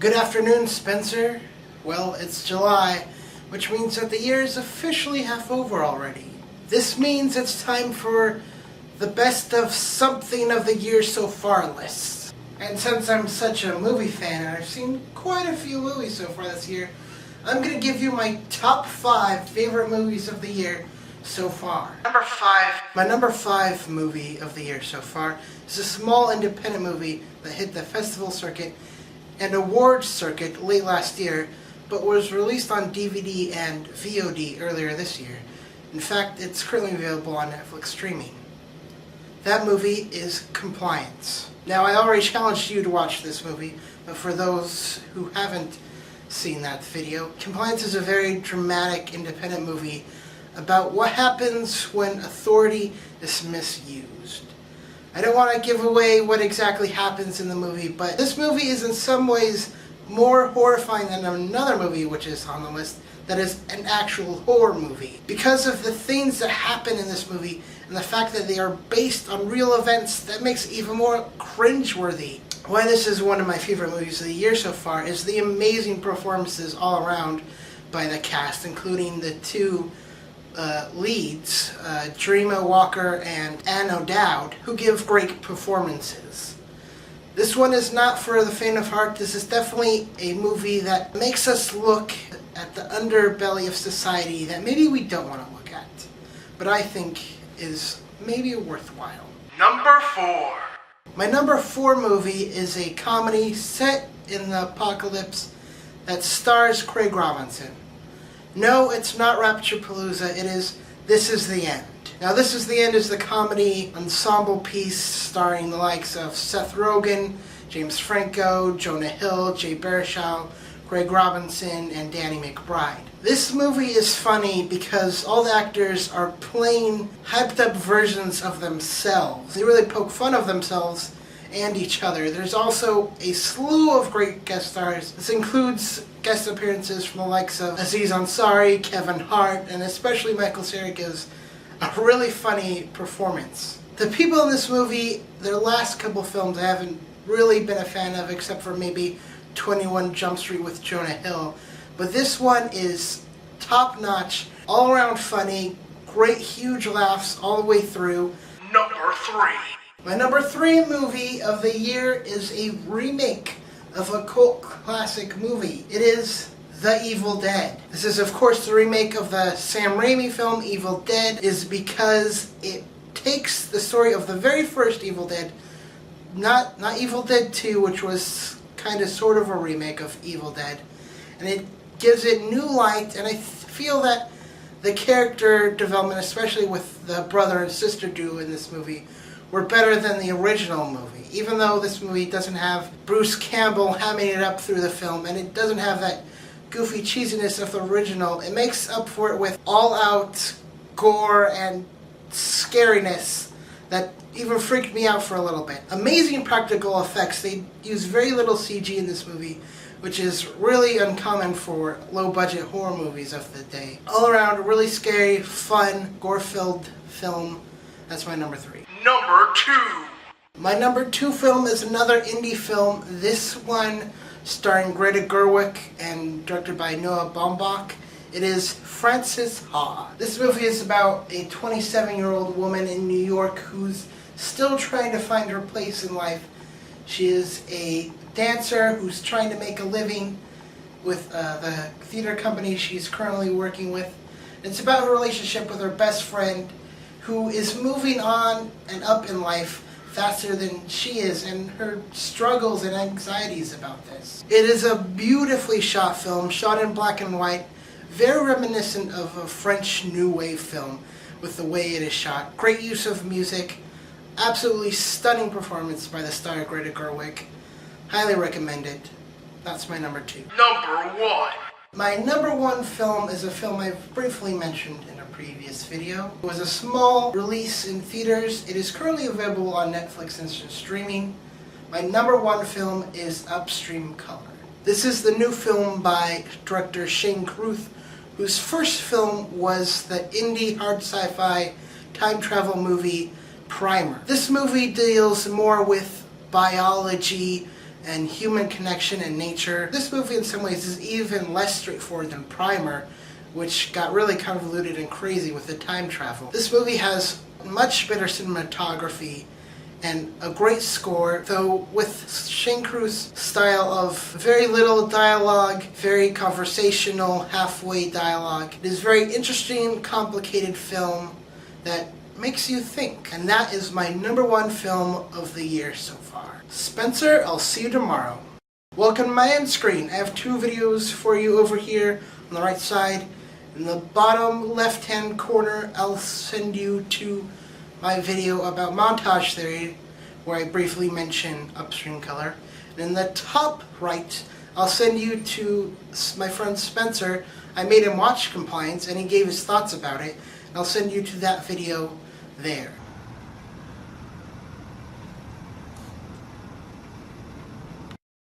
Good afternoon, Spencer. Well, it's July, which means that the year is officially half over already. This means it's time for the best of something of the year so far list. And since I'm such a movie fan and I've seen quite a few movies so far this year, I'm going to give you my top 5 favorite movies of the year so far. My number 5 movie of the year so far is a small independent movie that hit the festival circuit and awards circuit late last year, but was released on DVD and VOD earlier this year. In fact, it's currently available on Netflix streaming. That movie is Compliance. Now, I already challenged you to watch this movie, but for those who haven't seen that video, Compliance is a very dramatic, independent movie about what happens when authority is misused. I don't want to give away what exactly happens in the movie, but this movie is in some ways more horrifying than another movie which is on the list that is an actual horror movie. Because of the things that happen in this movie and the fact that they are based on real events, that makes it even more cringeworthy. Why this is one of my favorite movies of the year so far is the amazing performances all around by the cast, including the two leads, Dreama Walker and Anne O'Dowd, who give great performances. This one is not for the faint of heart. This is definitely a movie that makes us look at the underbelly of society that maybe we don't want to look at, but I think is maybe worthwhile. Number 4. My number 4 movie is a comedy set in the apocalypse that stars Craig Robinson. No, it's not Rapturepalooza, it is This Is the End. Now, This Is the End is the comedy ensemble piece starring the likes of Seth Rogen, James Franco, Jonah Hill, Jay Baruchel, Craig Robinson, and Danny McBride. This movie is funny because all the actors are playing hyped up versions of themselves. They really poke fun of themselves and each other. There's also a slew of great guest stars. This includes guest appearances from the likes of Aziz Ansari, Kevin Hart, and especially Michael Cera gives a really funny performance. The people in this movie, their last couple films I haven't really been a fan of, except for maybe 21 Jump Street with Jonah Hill. But this one is top-notch, all-around funny, great huge laughs all the way through. Number 3. My number 3 movie of the year is a remake of a cult classic movie. It is The Evil Dead. This is, of course, the remake of the Sam Raimi film Evil Dead, is because it takes the story of the very first Evil Dead, not Evil Dead 2, which was kind of sort of a remake of Evil Dead, and it gives it new light, and I feel that the character development, especially with the brother and sister duo in this movie, were better than the original movie. Even though this movie doesn't have Bruce Campbell hamming it up through the film, and it doesn't have that goofy cheesiness of the original, it makes up for it with all-out gore and scariness that even freaked me out for a little bit. Amazing practical effects. They use very little CG in this movie, which is really uncommon for low-budget horror movies of the day. All around, really scary, fun, gore-filled film. That's my number 3. Number 2. My number 2 film is another indie film. This one starring Greta Gerwig and directed by Noah Baumbach. It is Frances Ha. This movie is about a 27-year-old woman in New York who's still trying to find her place in life. She is a dancer who's trying to make a living with the theater company she's currently working with. It's about her relationship with her best friend, who is moving on and up in life faster than she is, and her struggles and anxieties about this. It is a beautifully shot film, shot in black and white, very reminiscent of a French New Wave film with the way it is shot. Great use of music, absolutely stunning performance by the star Greta Gerwig. Highly recommended. That's my number 2. Number 1. My number 1 film is a film I've briefly mentioned in a previous video. It was a small release in theaters. It is currently available on Netflix instant streaming. My number 1 film is Upstream Color. This is the new film by director Shane Carruth, whose first film was the indie hard sci-fi time travel movie Primer. This movie deals more with biology and human connection and nature. This movie in some ways is even less straightforward than Primer, which got really convoluted and crazy with the time travel. This movie has much better cinematography and a great score, though with Shane Crew's style of very little dialogue, very conversational, halfway dialogue. It is a very interesting, complicated film that makes you think, and that is my #1 film of the year so far. Spencer, I'll see you tomorrow. Welcome to my end screen. I have 2 videos for you over here on the right side. In the bottom left-hand corner, I'll send you to my video about montage theory, where I briefly mention Upstream Color. And in the top right, I'll send you to my friend Spencer. I made him watch Compliance, and he gave his thoughts about it. And I'll send you to that video there.